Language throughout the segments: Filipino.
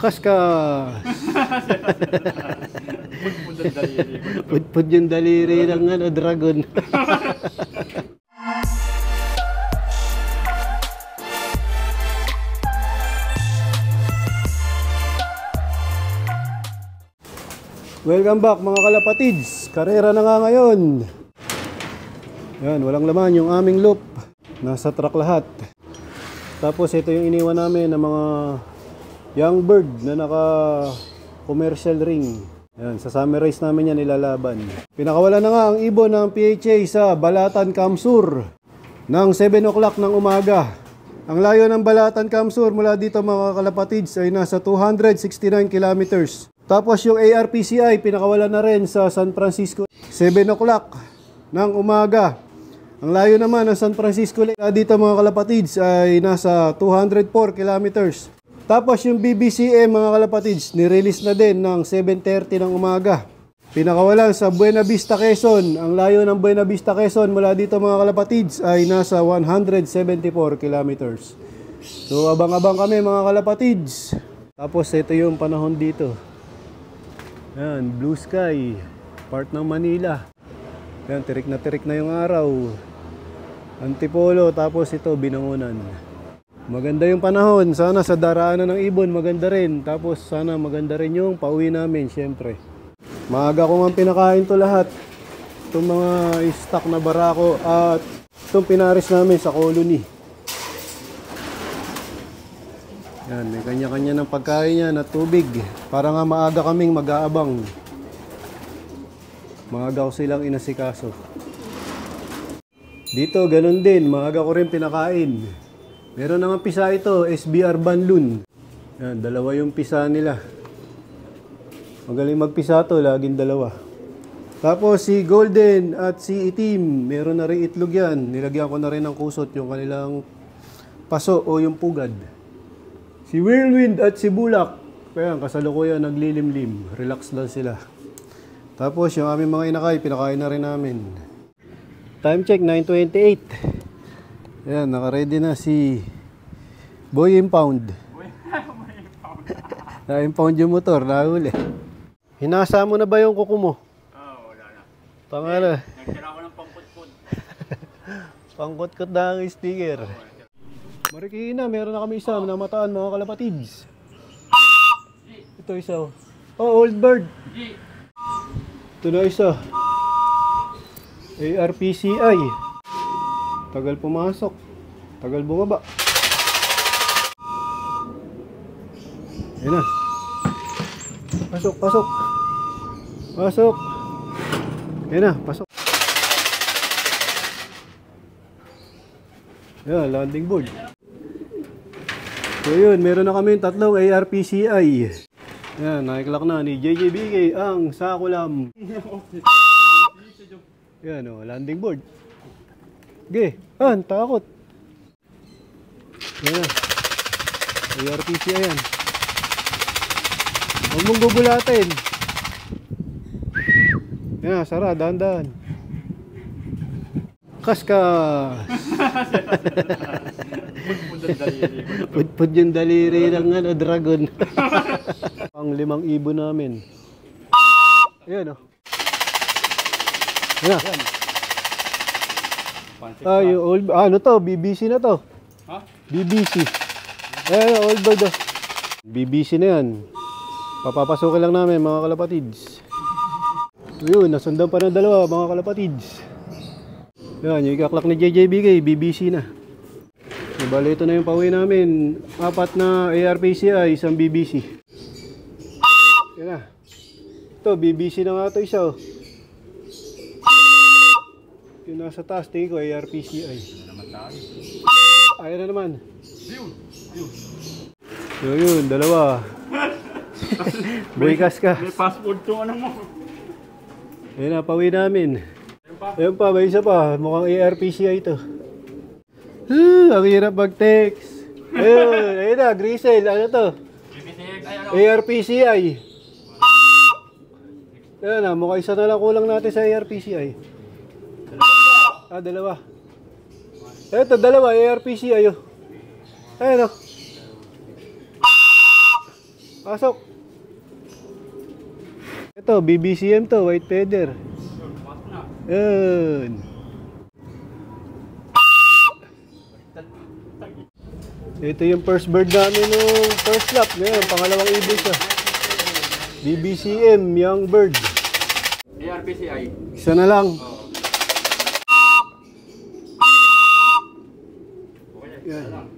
Kaskas! Pudpud yung daliri ng dragon. Welcome back mga kalapatids. Karera na nga ngayon. Yan, walang laman yung aming loop. Nasa truck lahat. Tapos ito yung iniwan namin ng mga young bird na naka commercial ring. Yan, sa summer race namin yan ilalaban. Pinakawala na nga ang ibon ng PHA sa Balatan Kamsur ng 7 o'clock ng umaga. Ang layo ng Balatan Kamsur mula dito mga kalapatids ay nasa 269 kilometers. Tapos yung ARPCI pinakawala na rin sa San Francisco 7 o'clock ng umaga. Ang layo naman ng San Francisco dito mga kalapatids ay nasa 204 kilometers. Tapos yung BBCM mga kalapatids nirelease na din ng 7:30 ng umaga. Pinakawalan sa Buena Vista, Quezon. Ang layo ng Buena Vista, Quezon mula dito mga kalapatids ay nasa 174 kilometers. So abang-abang kami mga kalapatids. Tapos ito yung panahon dito. Yan, blue sky, part ng Manila. Yan, tirik na yung araw. Antipolo, tapos ito, Binangonan. Maganda yung panahon. Sana sa daraanan ng ibon, maganda rin. Tapos sana maganda rin yung pauwi namin, syempre. Maaga ko nga pinakain to lahat. Itong mga stock na barako at itong pinaris namin sa colony. Yan, may kanya-kanya ng pagkain yan at tubig. Para nga maaga kaming mag-aabang. Maaga ko silang inasikaso. Dito, ganun din. Maaga ko rin pinakain. Meron naman pisa ito, SBR Banlun. Yan, dalawa yung pisa nila. Magaling magpisa to, laging dalawa. Tapos si Golden at si Itim, meron na rin itlog yan. Nilagyan ko na rin ng kusot yung kanilang paso o yung pugad. Si Whirlwind at si Bulak, kaya kasalukuyan naglilimlim, relax lang sila. Tapos yung aming mga inakay, pinakain na rin namin. Time check, 9:28. Ayan, naka-ready na si Boy Impound. Na-impound yung motor, nahuli. Hinasa mo na ba yung kuko mo? Oo, wala na. Pangala. Nagtira ako ng pangkot-kot. Pangkot-kot na ang sticker. Marikina, meron na kami isa na mataan mga kalapatids. Ito isa. Oh, old bird. Ito na isa. ARPCI. Tagal pumasok. Tagal bumaba. Ayan na. Pasok, pasok. Pasok. Ayan na, pasok. Ayan, landing board. So yun, meron na kami tatlong ARPCI. Ayan, nakiklak na ni JJBK ang Sakulam. Ayan o, landing board. Okay, takot. Ayan na. ARPCI yan. Huwag mong gugulatin. Ayan, sara, dahan-dahan. Kaskas! Pudpud yung daliri ng dragon. Ang 5 ibon namin. Ayan o. Ayan. Ay, old, ano to? BBC na to. Ha? BBC. Ayan, old bird o. BBC na yan. Papapasukin lang namin mga kalapatids. Yun, nasundan pa ng dalawa mga kalapatids. Yan, yung ikaklak ni JJBK, BBC na. So, bali ito na yung pauwi namin. 4 na ARPCI, isang BBC. Yan na. Ito, BBC na nga ito isa oh. Yung nasa taas, tingin ko ARPCI. Ayan na naman. So yun, dalawa. Boy Kaskas. May passport to ano mo. Ayan na, pauwi namin. Ayan pa, may isa pa. Mukhang ARPCI ito. Ang hirap mag-text. Ayun na, Grisel. Ano to? ARPCI. Ayan na, mukhang isa na lang kulang natin sa ARPCI. Dalawa. Ito, dalawa. ARPCI. Ayan o. Pasok. Ito, BBCM to, white feather. Yan. Ito yung first bird namin nung first lap. Ngayon, pangalawang ibon siya. BBCM, young bird. ARPCI. Isa na lang. Yan.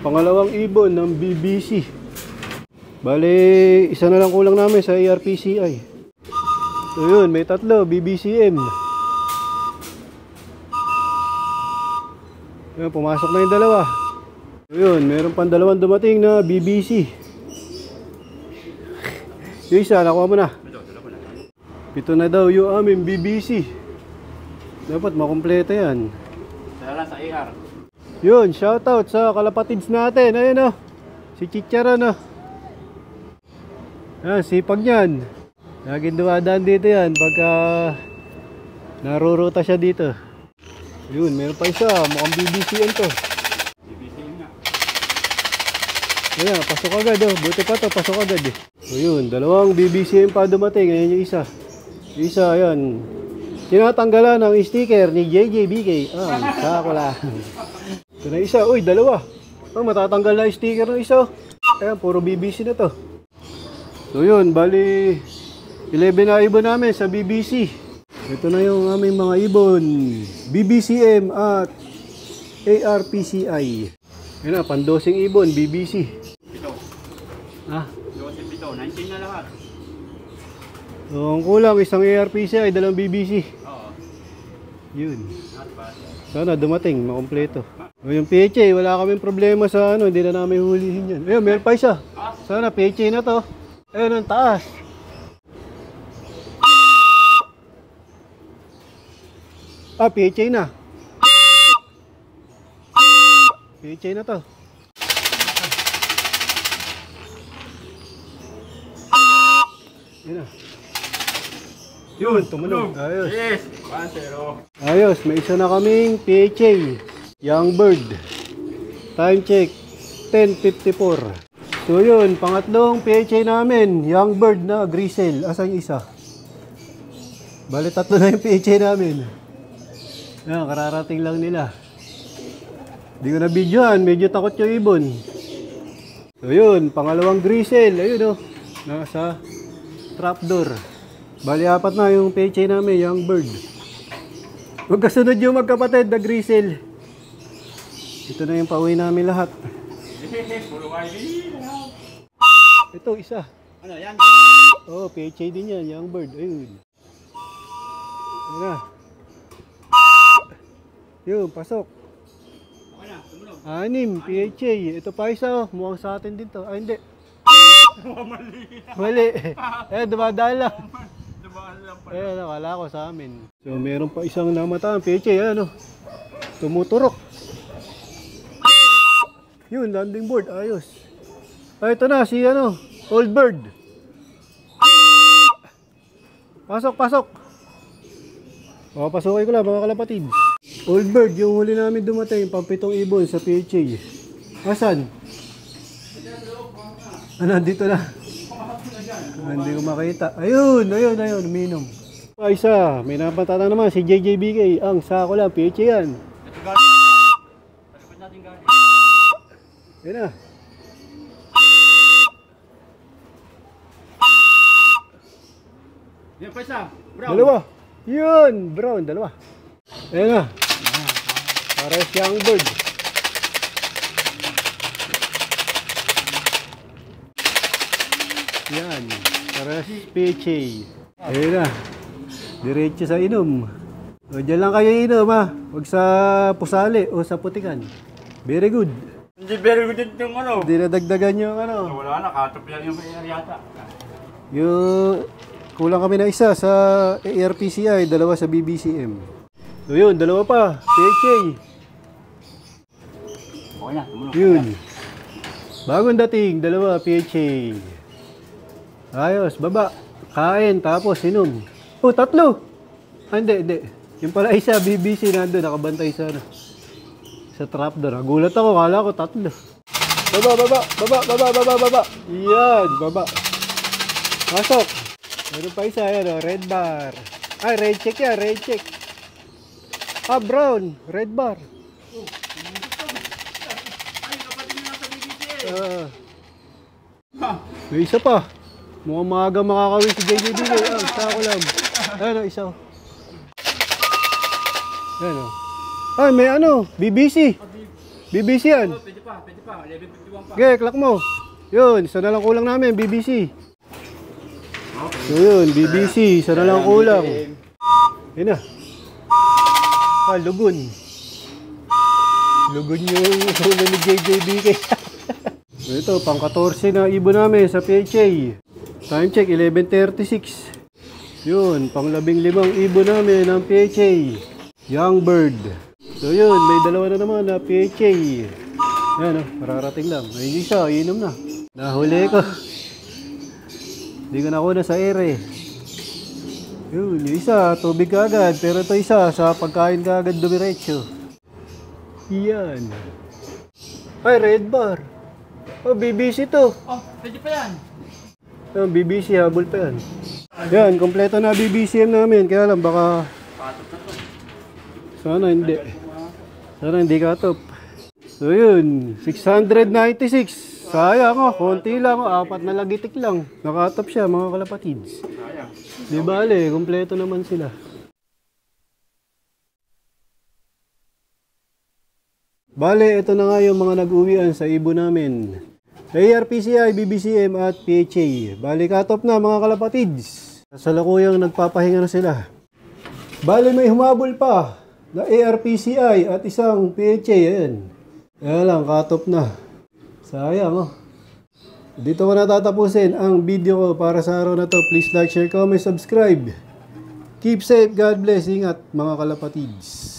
Pangalawang ibon ng BBC. Bale, isa na lang kulang namin sa ARPCI. So yun, may tatlo, BBCM. Yun, pumasok na yung dalawa. So yun, meron pang dalawang dumating na BBC. Yung isa, nakuha mo na. Pito na daw yung aming BBC. Dapat makumpleto yan. Salamat sa AR. Yun, shoutout sa kalapatids natin. Ayun o, si Chicharon o. Yan, sipag niyan. Laging dumadaan dito yan pagka naruruta siya dito. Yun, meron pa isa. Mukhang BBCM to. BBCM nga. Ayan, pasok agad o. Buti pa to, pasok agad eh. So yun, dalawang BBCM pa dumating. Ayan yung isa. Yung isa, ayan. Tinatanggalan ng sticker ni JJBK. Sako lang. Ito na isa. Uy, dalawa. Matatanggal na yung sticker ng isa. Ayan, puro BBC na to. So yun, bali 11 na ibon namin sa BBC. Ito na yung aming mga ibon. BBCM at ARPCI. Yun na, pandosing ibon, BBC. Pito. Ah, 12 pito. 19 na lahat. so ang kulang, isang ARPCI, dalawang BBC. Oo. Yun. Not bad. Sana dumating, makompleto. O yung PHA, wala kaming problema sa ano, hindi na namin hulihin yan. Ayun, meron pa isa. Sana PHA na to. Ayun ang taas. Ah, PHA na. PHA na to. Yun na. Yun, tumunog. Ayos. Yes! 1-0. Ayos, may isa na kaming PHA. Young bird. Time check, 10:54. So yun, pangatlong PHA namin, young bird na grisel. Asan yung isa? Bale, tatlo na yung PHA namin. Yan, kararating lang nila. Hindi ko na videoan, medyo takot yung ibon. So yun, pangalawang grisel. Ayun o, nasa trapdoor. Bale, apat na yung PHA namin, young bird. Magkasunod yung magkapatid na grisel. Ito na yung pauwi namin lahat. Puro ID. Ito, isa. Ano yan? Oh, PHA din yan, young bird. Ayun. Ayun na. Yun, pasok. Okay na, tumunog. 6, PHA. Ito pa isa, oh. Mukhang sa atin din to. Ah, hindi. Mali. Mali. Dumadaan lang. Dumaan lang pa. Ayun, nakala ko sa amin. So, meron pa isang namataan. PHA, ano. Tumuturok. Yun, landing board. Ayos. Ay, ito na, si ano, old bird. Pasok, pasok. Papasukin ko lang, mga kalapatid. Old bird, yung huli namin dumating, pampitong ibon sa PHA. Asan? Nandito na. Hindi ko makita. Ayun, ayun, ayun, uminom. Ay, isa, may napatata naman, si JJBK. Ang sako lang, PHA yan. Ito galing. Pagkapat natin galing. Yan na. Yan pa isa. Brown. Dalawa. Yun, brown, dalawa. Ayan na. Pares young bird. Yan. Pares PHA. Ayan na. Diretso sa inom. O, dyan lang kayo inom ha. Huwag sa pusali o sa putikan. Very good. Hindi very good yung ano. Hindi na dagdagan yung ano. Wala na, katop yan yung AR yata. Yung kulang kami na isa sa ARPCI, dalawa sa BBCM. So yun, dalawa pa. PHA. Okay na, tumunog. Yun. Bagong dating, dalawa PHA. Ayos, baba. Kain, tapos inom. Oh, tatlo. Ah, hindi, hindi. Yung pala isa, BBC nandun, nakabantay sa ano. Sa trapdoor. Nagulat ako, kala ko tatlo. Baba. Yan, baba. Pasok. Meron pa isa, yan o, red bar. Ay, red check yan, red check. Ah, brown, red bar. May isa pa. Mukhang maaga makakawin si JJBK. Ah, isa ako lang. Ayan o, isa. Ayan o. Ay, may ano, BBC. BBC yan. Pwede pa. 11.51 pa. Okay, clock mo. Yun, isa na lang kulang namin, BBC. So yun, BBC, isa na lang kulang. Yun na. Ah, lugon. Lugon yung ulo ni JJBK. Ito, pang 14 na ibon namin sa PHA. Time check, 11:36. Yun, pang 15 ibon namin ng PHA. Young Bird. So yun, may dalawa na naman na PHA. Yan o, mararating lang. Ayun isa, inom na. Nahuli ko. Hindi ko nakuha sa ere. Yun, yung isa, tubig kagad. Pero ito isa, sa pagkain kagad dumiretso. Yan. Ay, red bar. Oh, BBC to. Oh, pwede pa yan. Yan, BBC, habol pa yan. Yan, kompleto na BBCM namin. Kaya lang, baka... Sana hindi. Sana hindi katop. So yun, 696. Sayang oh, konti lang oh, 4 na lagitik lang. Nakatop siya mga kalapatids. Di bale, kompleto naman sila. Bale, ito na nga yung mga nag-uwian sa ibon namin. ARPCI, BBCM at PHA. Bale, katop na mga kalapatids. Sa lakuyang nagpapahinga na sila. Bale, may humabol pa na ARPCI at isang PHA. Ayan. Kaya lang, katop na. Sayang oh. Dito ko natatapusin ang video ko para sa araw na to. Please like, share, comment, subscribe. Keep safe, God bless. Ingat mga kalapatids.